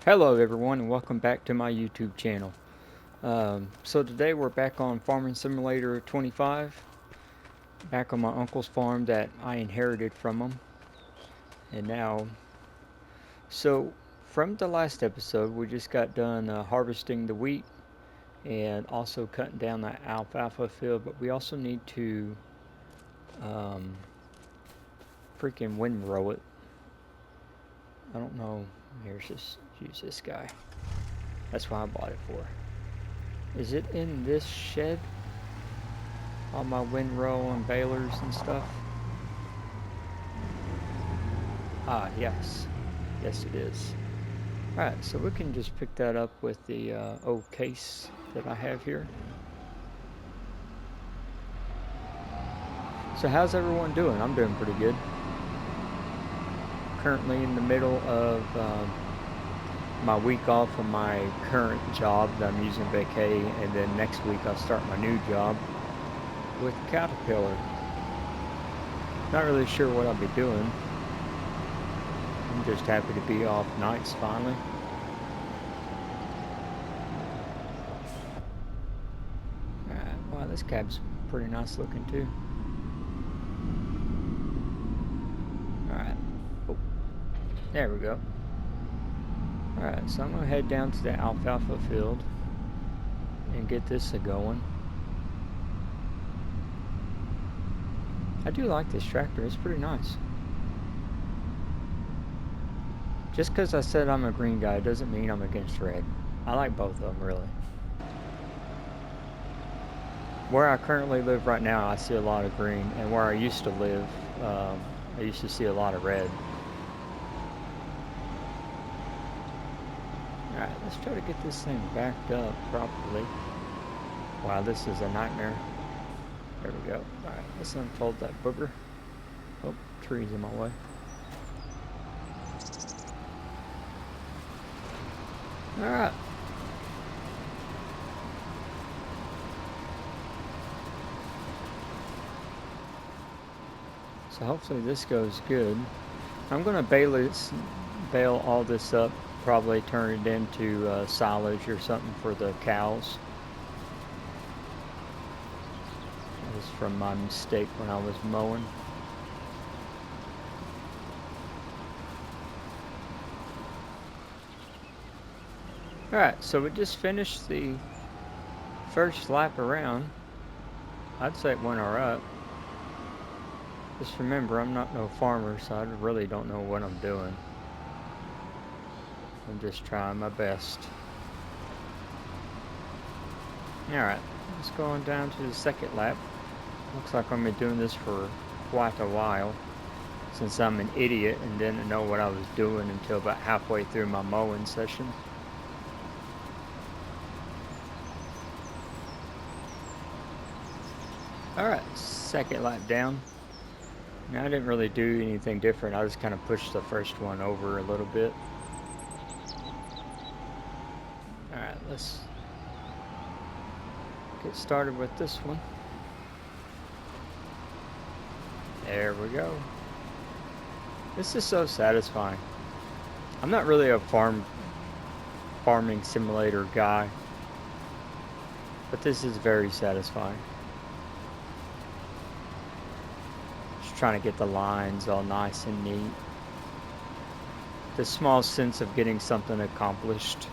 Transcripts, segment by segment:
Hello everyone and welcome back to my YouTube channel. So today we're back on Farming Simulator 25, back on my uncle's farm that I inherited from him. And now, so from the last episode we just got done harvesting the wheat and also cutting down the alfalfa field, but we also need to um, freaking windrow it. I don't know, here's just use this guy. That's what I bought it for. Is it in this shed? All my windrow and balers and stuff. Ah, yes. Yes, it is. Alright, so we can just pick that up with the old case that I have here. So how's everyone doing? I'm doing pretty good. Currently in the middle of my week off from my current job that I'm using vacay, and then next week I'll start my new job with Caterpillar. Not really sure what I'll be doing. I'm just happy to be off nights finally. Alright, wow, this cab's pretty nice looking too. Alright. Oh, there we go. Alright, so I'm going to head down to the alfalfa field and get this going. I do like this tractor, it's pretty nice. Just because I said I'm a green guy doesn't mean I'm against red. I like both of them, really. Where I currently live right now, I see a lot of green, and where I used to live, I used to see a lot of red. Alright, let's try to get this thing backed up properly. Wow, this is a nightmare. There we go. Alright, let's unfold that booger. Oh, trees in my way. Alright. So hopefully this goes good. I'm going to bale all this up, probably turn it into silage or something for the cows. That was from my mistake when I was mowing. Alright, so we just finished the first lap around. I'd say it went alright. Just remember, I'm not no farmer, so I really don't know what I'm doing. I'm just trying my best. Alright, let's go on down to the second lap. Looks like I'm going to be doing this for quite a while, since I'm an idiot and didn't know what I was doing until about halfway through my mowing session. Alright, second lap down. Now, I didn't really do anything different. I just kind of pushed the first one over a little bit. Alright, let's get started with this one. There we go. This is so satisfying. I'm not really a farming simulator guy, but this is very satisfying. Just trying to get the lines all nice and neat. The small sense of getting something accomplished.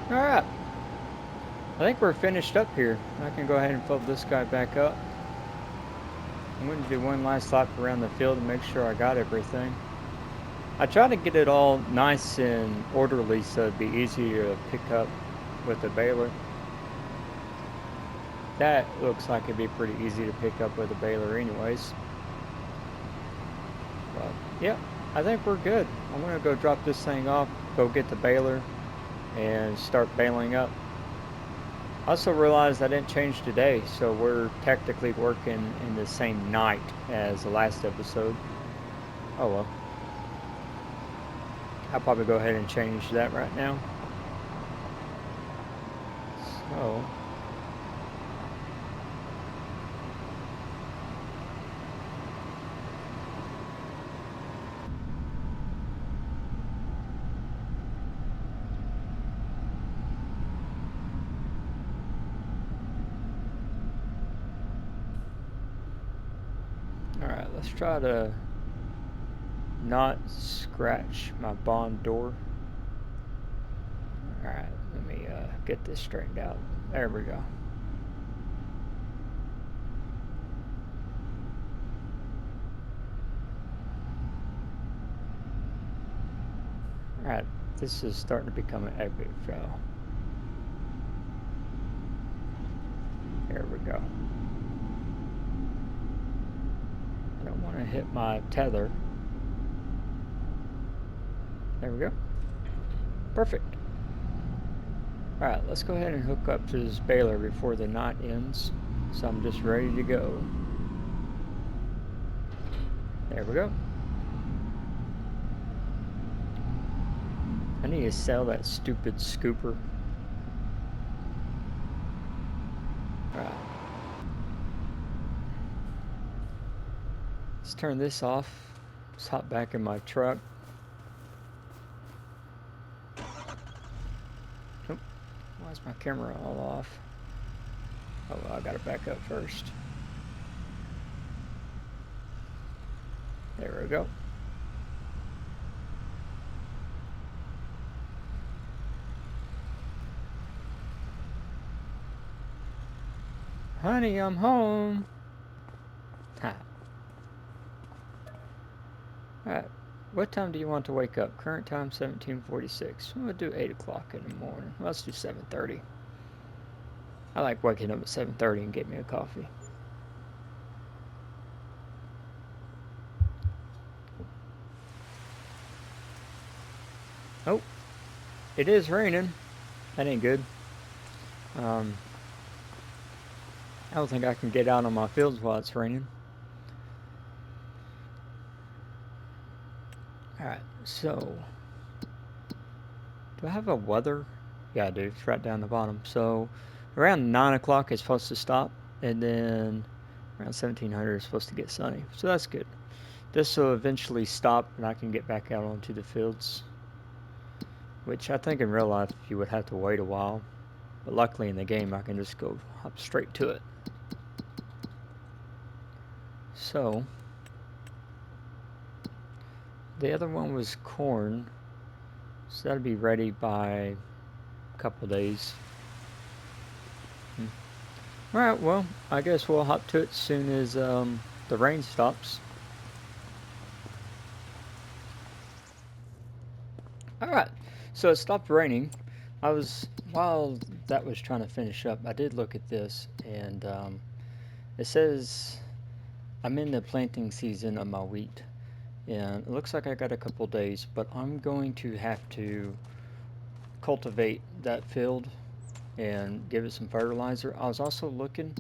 Alright, I think we're finished up here. I can go ahead and fold this guy back up. I'm going to do one last lap around the field to make sure I got everything. I try to get it all nice and orderly so it'd be easy to pick up with the baler. That looks like it'd be pretty easy to pick up with a baler anyways. But yeah, I think we're good. I'm going to go drop this thing off, go get the baler, and start baling up. I also realized I didn't change today, so we're technically working in the same night as the last episode. Oh well. I'll probably go ahead and change that right now. So, alright, let's try to not scratch my barn door. Alright, let me get this straightened out. There we go. Alright, this is starting to become an epic fail. There we go. I don't want to hit my tether. There we go. Perfect. Alright, let's go ahead and hook up to this baler before the night ends. So I'm just ready to go. There we go. I need to sell that stupid scooper. Alright. Let's turn this off. Let's hop back in my truck. Nope. Why is my camera all off? Oh, well, I gotta back up first. There we go. Honey, I'm home. Ha. Alright. What time do you want to wake up? Current time 17:46. We'll do 8 o'clock in the morning. Let's do 7:30. I like waking up at 7:30 and get me a coffee. Oh, it is raining. That ain't good. I don't think I can get out on my fields while it's raining. Alright, so do I have a weather? Yeah, I do. It's right down the bottom. So around 9 o'clock it's supposed to stop, and then around 1700 it's supposed to get sunny. So that's good. This will eventually stop and I can get back out onto the fields, which I think in real life you would have to wait a while. But luckily in the game I can just go hop straight to it. So the other one was corn, so that'll be ready by a couple days. Alright, well, I guess we'll hop to it as soon as the rain stops. Alright, so it stopped raining. While that was trying to finish up, I did look at this, and it says I'm in the planting season of my wheat. And it looks like I got a couple days, but I'm going to have to cultivate that field and give it some fertilizer. I was also looking,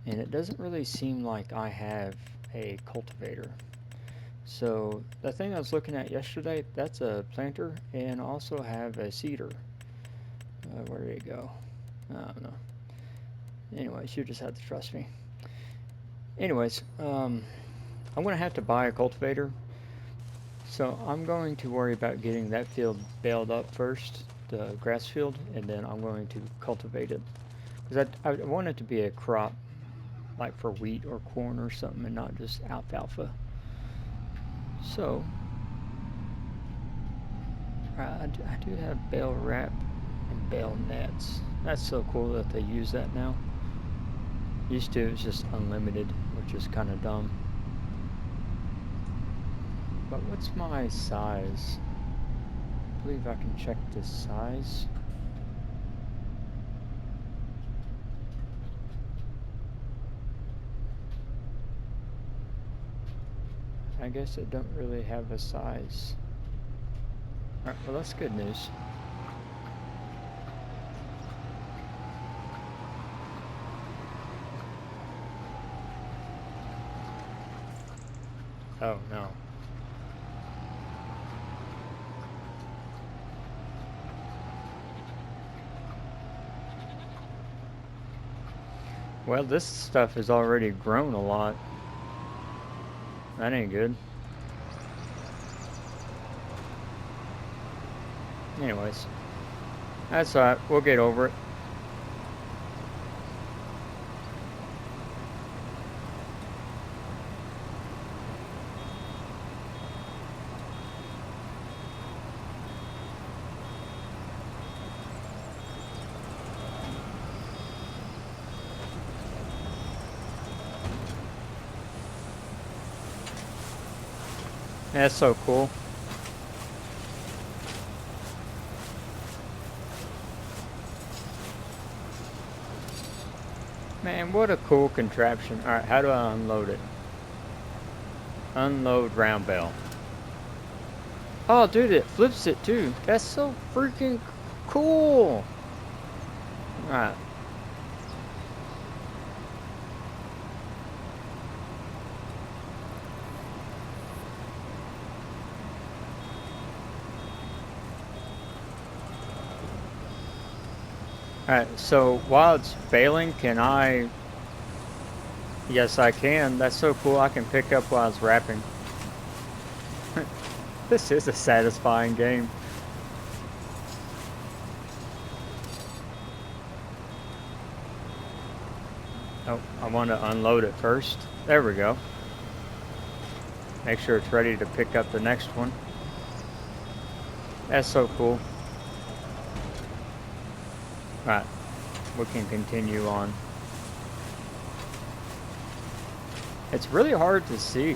and it doesn't really seem like I have a cultivator. So the thing I was looking at yesterday, that's a planter, and I also have a seeder. Where did it go? I don't know. Anyways, you just have to trust me. Anyways, I'm going to have to buy a cultivator. So I'm going to worry about getting that field baled up first, the grass field, and then I'm going to cultivate it. Because I want it to be a crop, like for wheat or corn or something, and not just alfalfa. So, I do have bale wrap and bale nets. That's so cool that they use that now. Used to, it was just unlimited, which is kind of dumb. But what's my size? I believe I can check this size. I guess it don't really have a size. Alright, well that's good news. Oh no. Well, this stuff has already grown a lot. That ain't good. Anyways, that's alright. We'll get over it. That's so cool. Man, what a cool contraption. Alright, how do I unload it? Unload round bale. Oh, dude, it flips it too. That's so freaking cool. Alright. Alright, so while it's baling, can I... Yes, I can. That's so cool. I can pick up while it's wrapping. This is a satisfying game. Oh, I want to unload it first. There we go. Make sure it's ready to pick up the next one. That's so cool. Alright, we can continue on. It's really hard to see.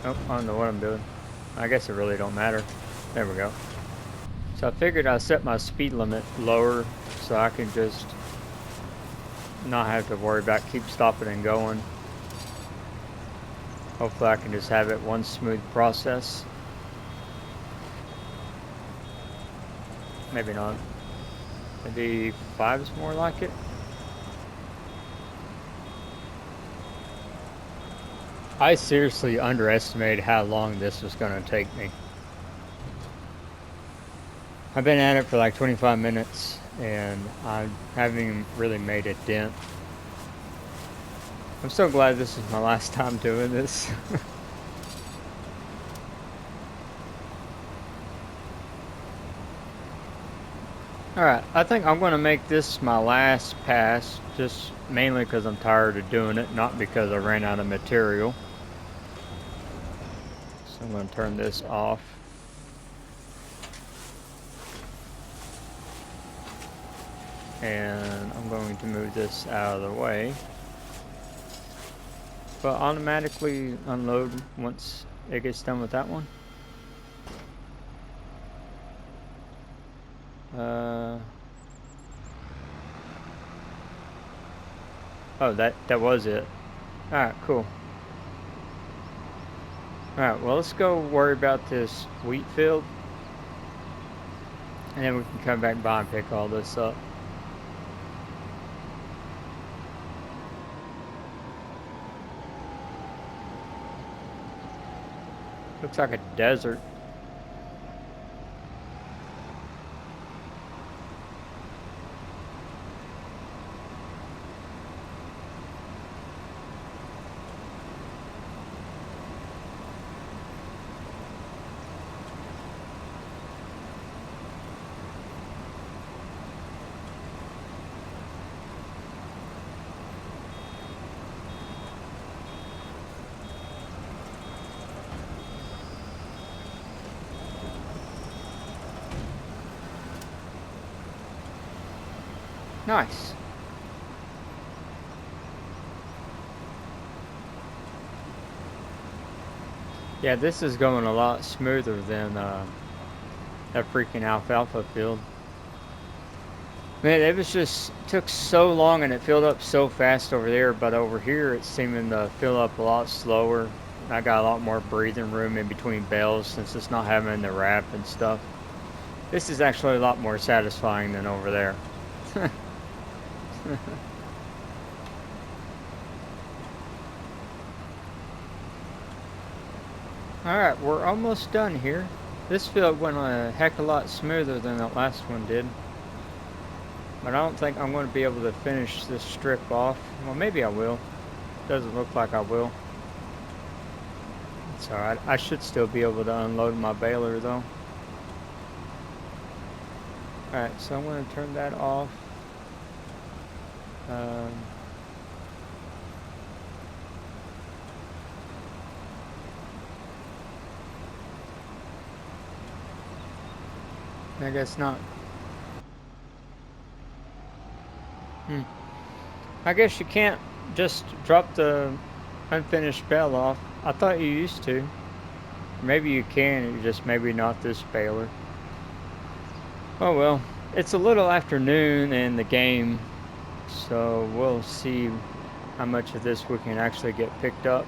Oh, I don't know what I'm doing. I guess it really don't matter. There we go. So I figured I'd set my speed limit lower so I can just not have to worry about keep stopping and going. Hopefully I can just have it one smooth process. Maybe not. Maybe 5 is more like it. I seriously underestimated how long this was going to take me. I've been at it for like 25 minutes and I haven't even really made a dent. I'm so glad this is my last time doing this. Alright, I think I'm going to make this my last pass, just mainly because I'm tired of doing it, not because I ran out of material. So I'm going to turn this off. And I'm going to move this out of the way. But automatically unload once it gets done with that one. Oh, that was it. Alright, cool. Alright, well, let's go worry about this wheat field. And then we can come back by and pick all this up. Looks like a desert. Nice. Yeah, this is going a lot smoother than that freaking alfalfa field. Man, it was just took so long and it filled up so fast over there, but over here it's seeming to fill up a lot slower. I got a lot more breathing room in between bales since it's not having the wrap and stuff. This is actually a lot more satisfying than over there. Alright, we're almost done here. This field went a heck of a lot smoother than that last one did. But I don't think I'm going to be able to finish this strip off. Well, maybe I will. Doesn't look like I will. It's alright. I should still be able to unload my baler though. Alright, so I'm going to turn that off. I guess not. I guess you can't just drop the unfinished bale off. I thought you used to. Maybe you can, just maybe not this baler. Oh well, it's a little afternoon in the game, so we'll see how much of this we can actually get picked up.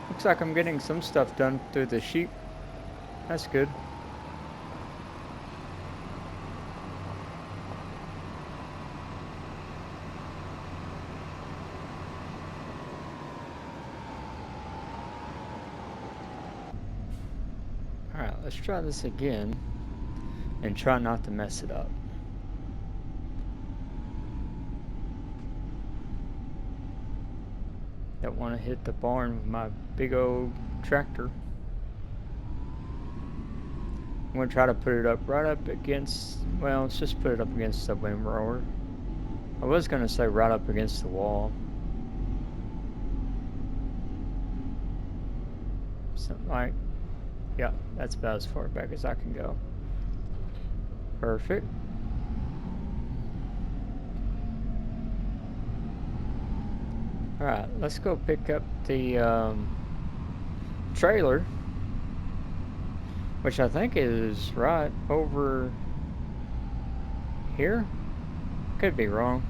Looks like I'm getting some stuff done through the sheep. That's good. Alright, let's try this again and try not to mess it up. Don't want to hit the barn with my big old tractor. I'm going to try to put it up right up against, well, let's just put it up against the windrower. I was going to say right up against the wall. Something like, yeah, that's about as far back as I can go. Perfect. Alright, let's go pick up the trailer, which I think is right over here. Could be wrong.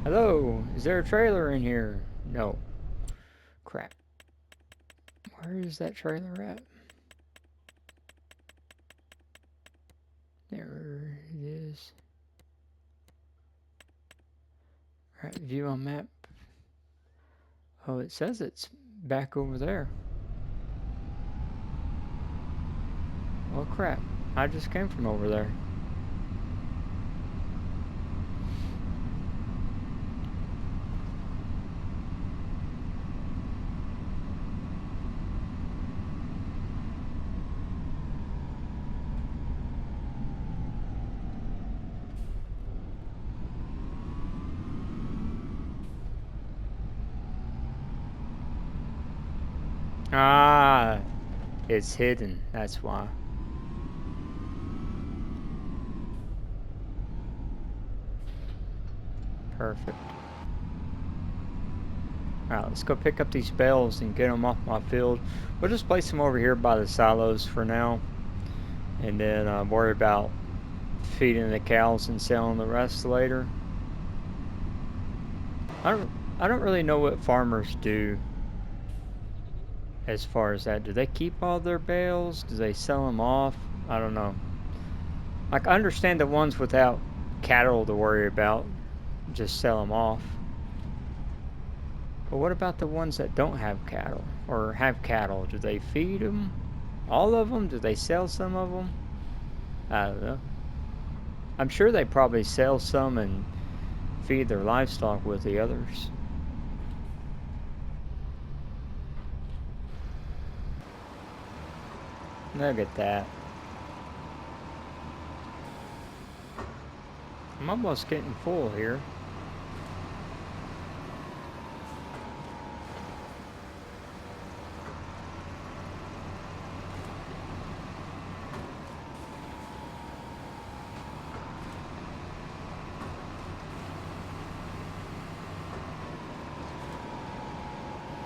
Hello, is there a trailer in here? No. Crap. Where is that trailer at? There it is. Alright, view on map. Oh, it says it's back over there. Oh crap, I just came from over there. Ah, it's hidden, that's why. Perfect. Alright, let's go pick up these bales and get them off my field. We'll just place them over here by the silos for now. And then worry about feeding the cows and selling the rest later. I don't really know what farmers do as far as that. Do they keep all their bales? Do they sell them off? I don't know. Like, I understand the ones without cattle to worry about, just sell them off. But what about the ones that don't have cattle, or have cattle? Do they feed them? All of them? Do they sell some of them? I don't know. I'm sure they probably sell some and feed their livestock with the others. Look at that. I'm almost getting full here.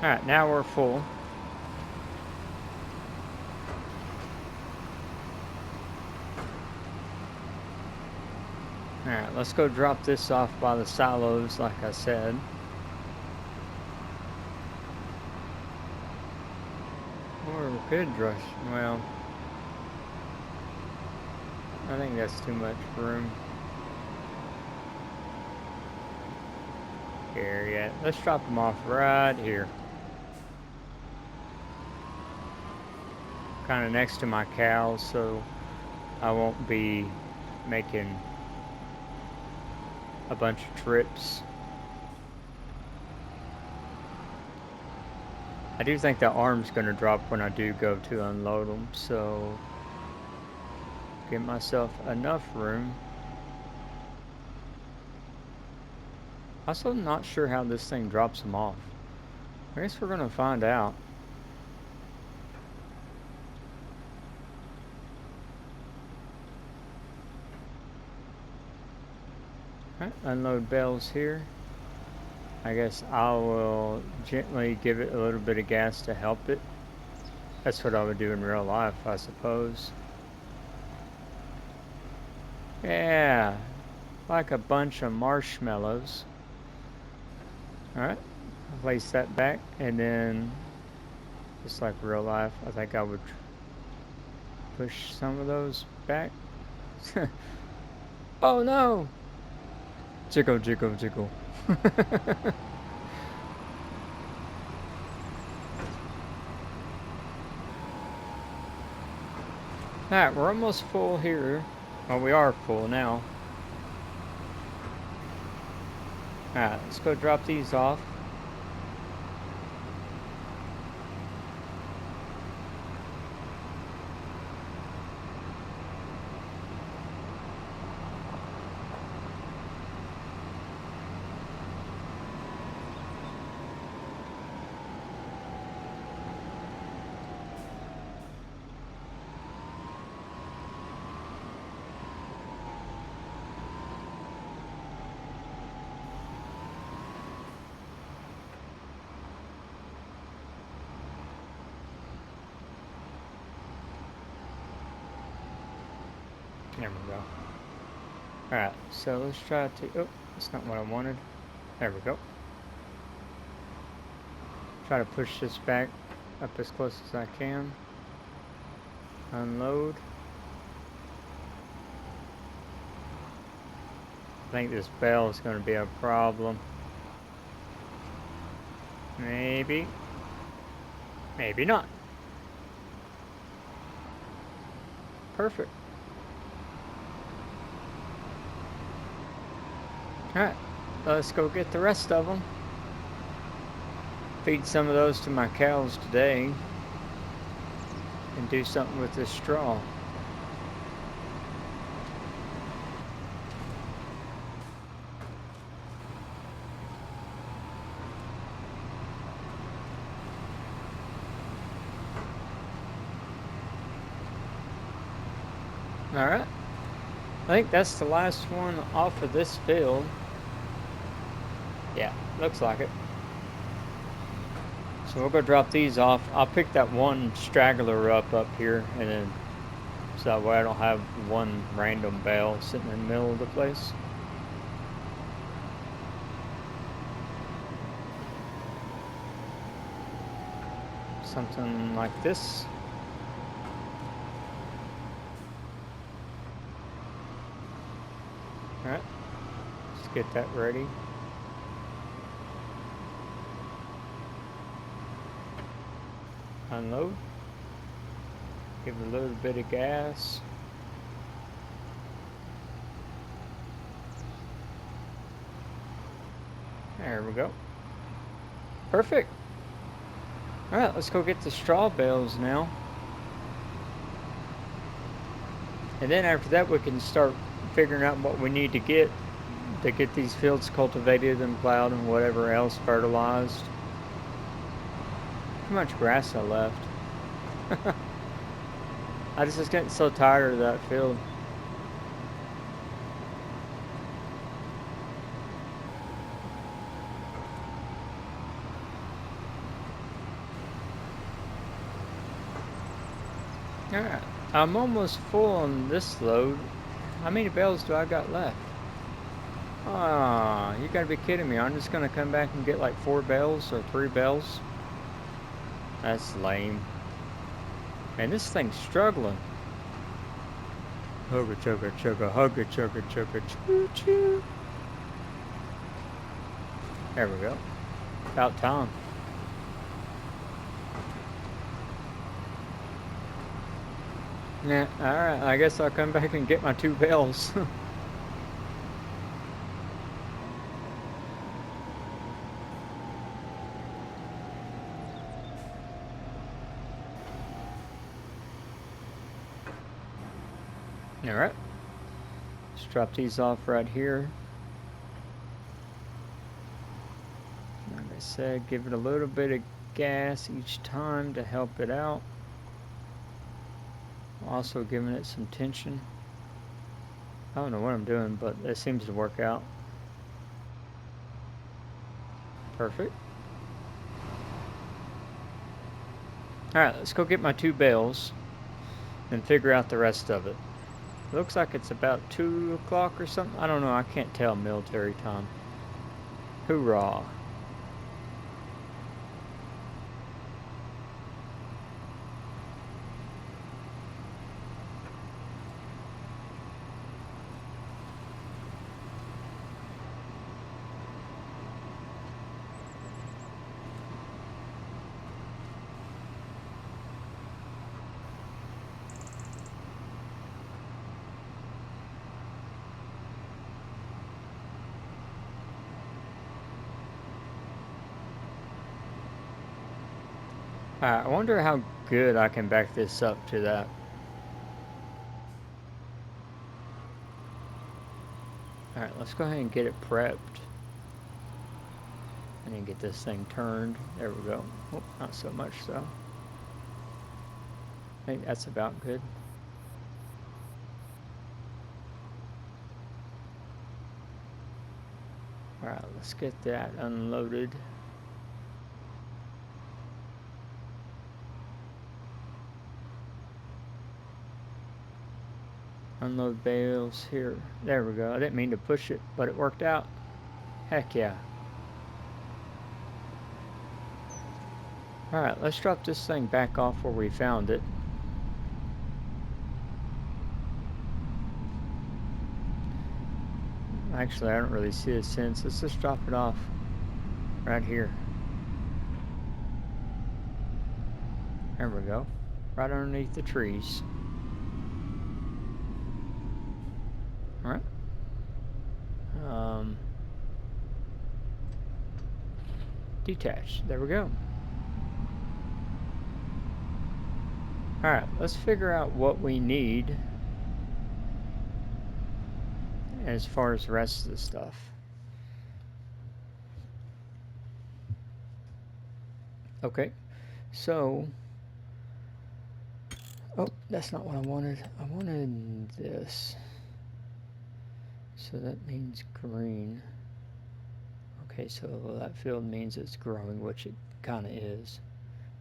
Alright, now we're full. Alright, let's go drop this off by the silos, like I said. Or we could rush. Well, I think that's too much room. Here, yeah. Let's drop them off right here. Kind of next to my cows, so I won't be making a bunch of trips. I do think the arm's going to drop when I do go to unload them, so give myself enough room. Also not sure how this thing drops them off. I guess we're going to find out. Alright, unload bales here. I guess I will gently give it a little bit of gas to help it. That's what I would do in real life, I suppose. Yeah, like a bunch of marshmallows. Alright, place that back, and then, just like real life, I think I would push some of those back. Oh no! Jiggle, jiggle, jiggle. Alright, we're almost full here. Well, we are full now. Alright, let's go drop these off. There we go. Alright, so let's try to... Oh, that's not what I wanted. There we go. Try to push this back up as close as I can. Unload. I think this bale is going to be a problem. Maybe. Maybe not. Perfect. Alright, let's go get the rest of them. Feed some of those to my cows today. And do something with this straw. Alright. I think that's the last one off of this field. Yeah, looks like it. So we'll go drop these off. I'll pick that one straggler up here, and then so that way I don't have one random bale sitting in the middle of the place. Something like this. Alright, let's get that ready. Unload. Give it a little bit of gas. There we go. Perfect. Alright, let's go get the straw bales now. And then after that we can start figuring out what we need to get these fields cultivated and plowed and whatever else fertilized. How much grass I left. I just getting so tired of that field. Alright, I'm almost full on this load. How many bales do I got left? Ah, you gotta be kidding me. I'm just gonna come back and get like 4 bales or 3 bales. That's lame. Man, this thing's struggling. Hugga chugga chugga, hugga chugga chugga, choo choo. There we go. About time. Yeah, alright, I guess I'll come back and get my 2 bales. Alright. Let's drop these off right here. Like I said, give it a little bit of gas each time to help it out. Also giving it some tension. I don't know what I'm doing, but it seems to work out. Perfect. Alright, let's go get my 2 bales and figure out the rest of it. Looks like it's about 2 o'clock or something. I don't know, I can't tell military time. Hoorah. Alright, I wonder how good I can back this up to that. Alright, let's go ahead and get it prepped. And then get this thing turned. There we go. Oh, not so much so. I think that's about good. Alright, let's get that unloaded. Unload bales here. There we go. I didn't mean to push it, but it worked out. Heck yeah. Alright, let's drop this thing back off where we found it. Actually, I don't really see a sense. Let's just drop it off right here. There we go. Right underneath the trees. Alright. Detach. There we go. Alright, let's figure out what we need as far as the rest of the stuff. Okay, so... Oh, that's not what I wanted. I wanted this. So that means green. Okay, so that field means it's growing, which it kind of is.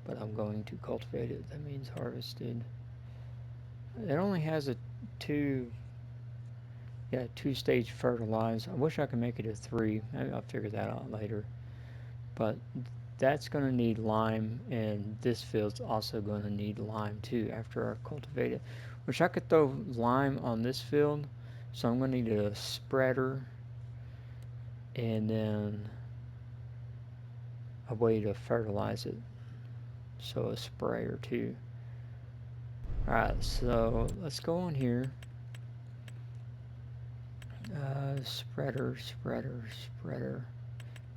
But I'm going to cultivate it. That means harvested. It only has a two-stage fertilizer. I wish I could make it a 3. Maybe I'll figure that out later. But that's going to need lime, and this field's also going to need lime too after I cultivate it. Which I could throw lime on this field, so I'm going to need a spreader and then a way to fertilize it. So a sprayer too. Alright, so let's go on here. Spreader.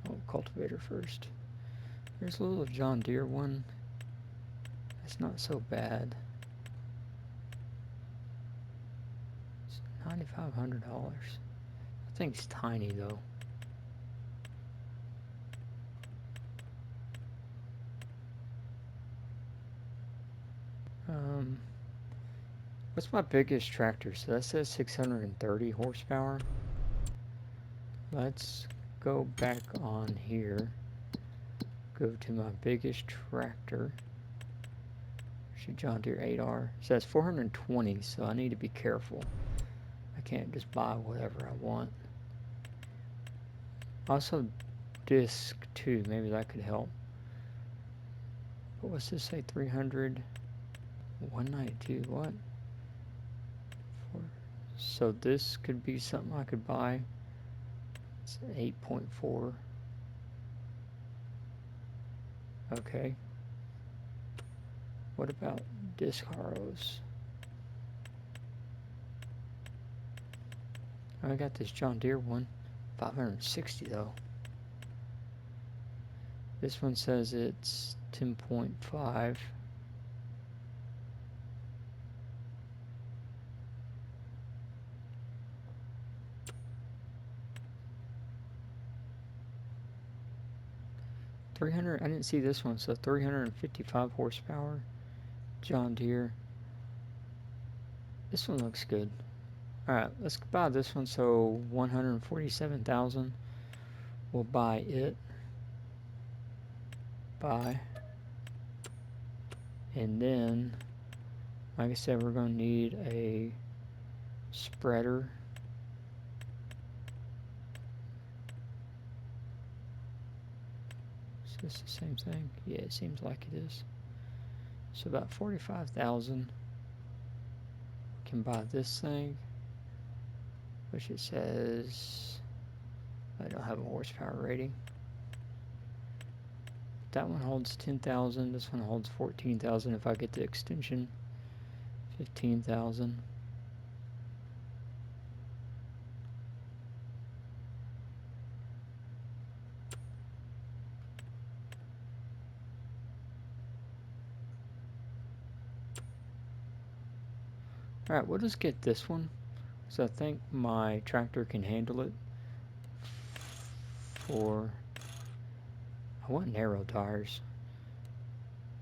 Oh, cultivator first. There's a little John Deere one. That's not so bad. It's $9,500. That thing's tiny though. What's my biggest tractor? So that says 630 horsepower. Let's go back on here. Go to my biggest tractor. It's a John Deere 8R. It says 420, so I need to be careful. I can't just buy whatever I want. Also, disc 2. Maybe that could help. But what's this say? 300. 192. What? So this could be something I could buy. It's 8.4. Okay. What about disc harrows? I got this John Deere one. 560 though. This one says it's 10.5. I didn't see this one, so 355 horsepower. John Deere. This one looks good. Alright, let's buy this one, so 147,000. We'll buy it. Buy. And then, like I said, we're going to need a spreader. Is this the same thing? Yeah, it seems like it is. So about 45,000. We can buy this thing, which it says I don't have a horsepower rating. That one holds 10,000. This one holds 14,000 if I get the extension. 15,000. Alright, we'll just get this one, so I think my tractor can handle it. I want narrow tires.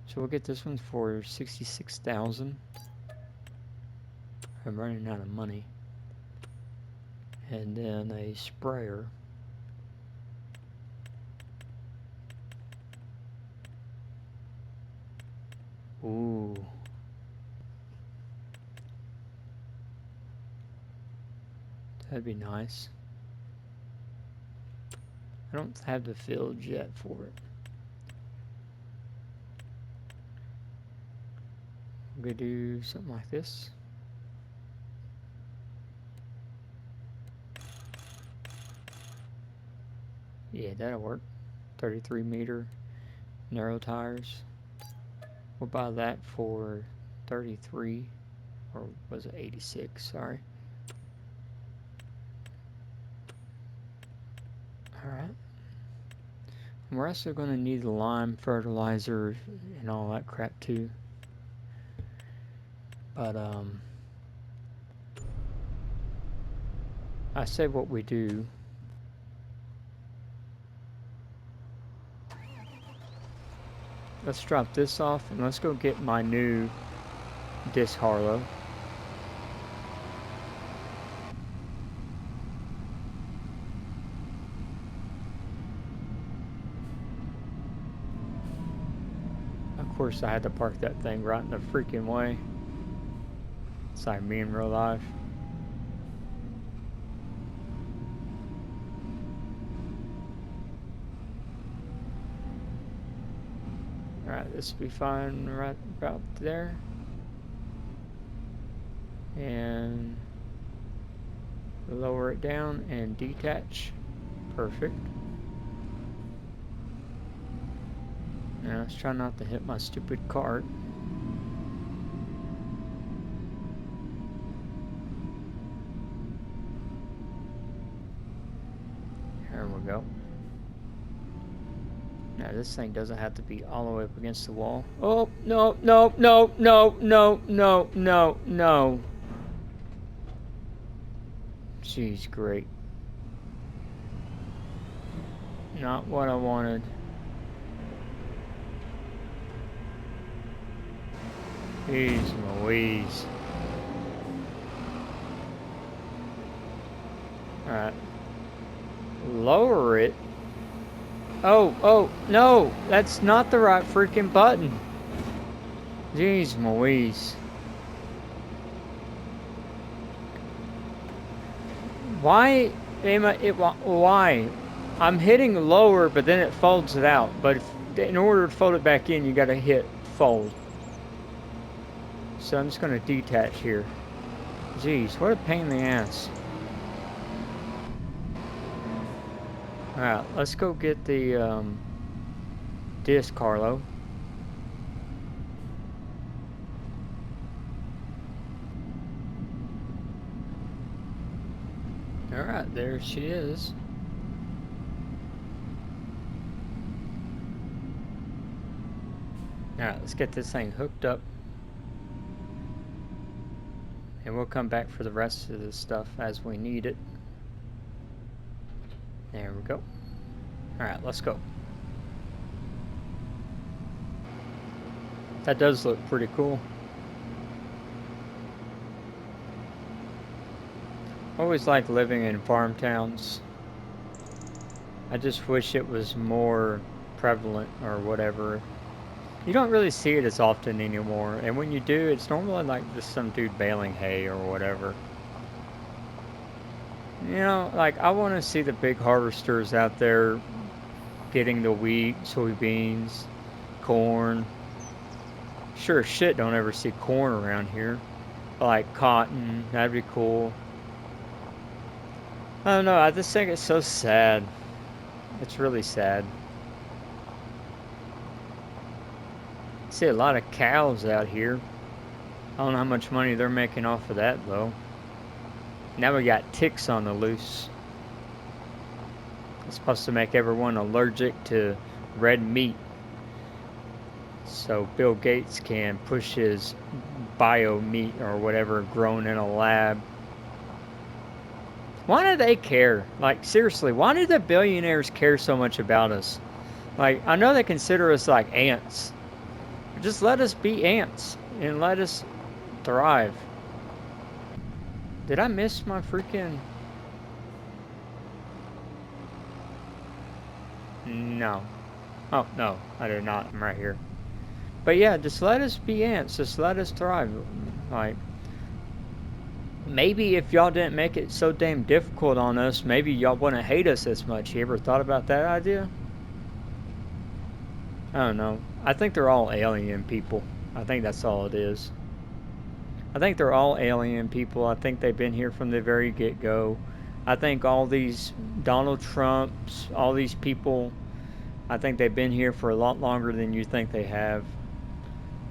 So we'll get this one for 66,000. I'm running out of money. And then a sprayer. Ooh. That'd be nice. I don't have the fields yet for it. I'm gonna do something like this. Yeah, that'll work. 33 meter narrow tires. We'll buy that for 33, or was it 86? Sorry. Alright. We're also going to need lime fertilizer and all that crap too. But I say what we do. Let's drop this off and let's go get my new disc harrow. Of course I had to park that thing right in the freaking way. It's like me in real life. Alright, this will be fine right about there. And lower it down and detach. Perfect. Now let's try not to hit my stupid cart. There we go. Now this thing doesn't have to be all the way up against the wall. Oh, no, no, no, no, no, no, no, no. Jeez, great. Not what I wanted. Jeez Louise. Alright. Lower it. Oh, no, that's not the right freaking button. Jeez Louise. Why am I, why? I'm hitting lower, but then it folds it out. But in order to fold it back in, you got to hit fold. So I'm just going to detach here. Jeez, what a pain in the ass. Alright, let's go get the disc, Carlo. Alright, there she is. Alright, let's get this thing hooked up. And we'll come back for the rest of this stuff as we need it. There we go. Alright, let's go. That does look pretty cool. I always like living in farm towns. I just wish it was more prevalent or whatever. You don't really see it as often anymore, and when you do, it's normally like just some dude baling hay or whatever. You know, like I want to see the big harvesters out there getting the wheat, soybeans, corn. Sure as shit don't ever see corn around here. Like cotton, that'd be cool. I don't know, I just think it's so sad. It's really sad. See a lot of cows out here. I don't know how much money they're making off of that though. Now we got ticks on the loose. It's supposed to make everyone allergic to red meat. So Bill Gates can push his bio meat or whatever grown in a lab. Why do they care? Like, seriously, why do the billionaires care so much about us? Like, I know they consider us like ants. Just let us be ants and let us thrive. Did I miss my freaking... No. Oh, no, I did not. I'm right here. But yeah, just let us be ants. Just let us thrive. Like, maybe if y'all didn't make it so damn difficult on us, maybe y'all wouldn't hate us as much. You ever thought about that idea? I don't know. I think they're all alien people. I think that's all it is. I think they're all alien people. I think they've been here from the very get-go. I think all these Donald Trumps, all these people, I think they've been here for a lot longer than you think they have.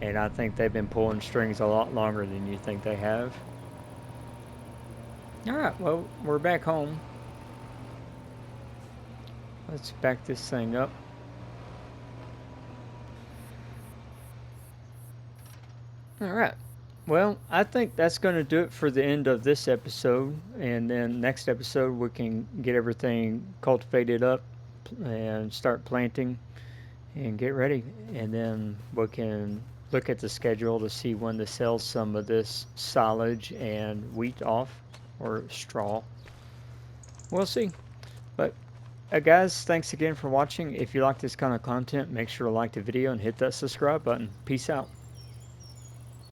And I think they've been pulling strings a lot longer than you think they have. Alright, well, we're back home. Let's back this thing up. Alright. Well, I think that's going to do it for the end of this episode. And then next episode, we can get everything cultivated up and start planting and get ready. And then we can look at the schedule to see when to sell some of this silage and wheat off, or straw. We'll see. But guys, thanks again for watching. If you like this kind of content, make sure to like the video and hit that subscribe button. Peace out.